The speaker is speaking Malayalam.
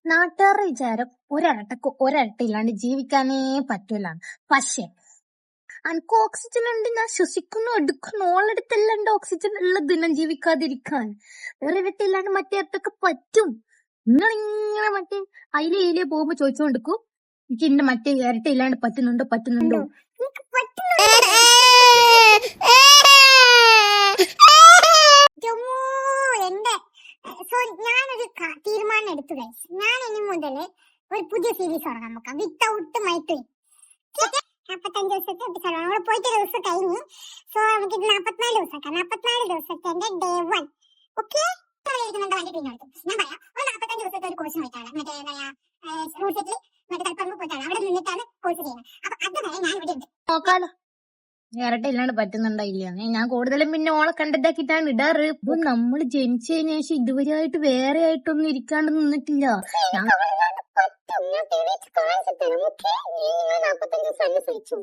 നാട്ടുകാരുടെ വിചാരം ഒരട്ട ഇല്ലാണ്ട് ജീവിക്കാനേ പറ്റൂല. പക്ഷെ അനക്ക് ഓക്സിജൻ ഉണ്ട്, ഞാൻ ശ്വസിക്കുന്നു, എടുക്കുന്നു, ഓളടുത്തെല്ലാം ഉണ്ട് ഓക്സിജൻ ഉള്ളത് ഞാൻ ജീവിക്കാതിരിക്കാൻ. ഒരട്ട ഇല്ലാണ്ട് മറ്റേ അട്ടൊക്കെ പറ്റും. നിങ്ങളിങ്ങനെ മറ്റേ അയിലേ പോകുമ്പോ ചോദിച്ചോണ്ടിരിക്കും എനിക്ക് ഇന്റെ മറ്റേ ഇരട്ട ഇല്ലാണ്ട് പറ്റുന്നുണ്ടോ. ഞാനൊരു തീരുമാനം എടുത്തു ഗൈസ്. ഞാൻ ഇനി മുതല് ഒരു പുതിയ സീരീസ് തുടങ്ങാൻ നോക്കാം, വിത്തൗട്ട് മൈത്രി. 45 ദിവസത്തെ എപ്പിസോഡ് നമ്മൾ പോയിട്ട് ദിവസം കഴിഞ്ഞു. സോ നമുക്ക് 44 ദിവസം 44 ദിവസത്തെ ഡേ 1. ഓക്കെ, വണ്ടി പിന്നെടുത്തു. ഞാൻ പറയാം, ഒരു 45 ദിവസത്തെ ഒരു കോഴ്സ് പോയിട്ടാണ് മറ്റേ റൂട്ട് സെറ്റിൽ മറ്റേ തൽപ്പറമ്പ് പോയിട്ടാണ് അവിടെ നിന്നിട്ടാണ് കോഴ്സ് ചെയ്യുന്നത്. അപ്പൊ അതുവരെ ഞാൻ ഇവിടെ ഉണ്ട്. നോക്കാലോ ഇരട്ട ഇല്ലാണ്ട് പറ്റുന്നുണ്ടോ ഇല്ല. ഞാൻ കൂടുതലും പിന്നെ ഓളെ കണ്ടിട്ടാക്കിട്ടാണ് ഇടാറ്. ഇപ്പൊ നമ്മള് ജനിച്ചതിന് ശേഷം ഇതുവരെയായിട്ട് വേറെ ആയിട്ടൊന്നും ഇരിക്കാണ്ട് നിന്നിട്ടില്ല. ഞാൻ 45 ദിവസം അനുസരിച്ചു.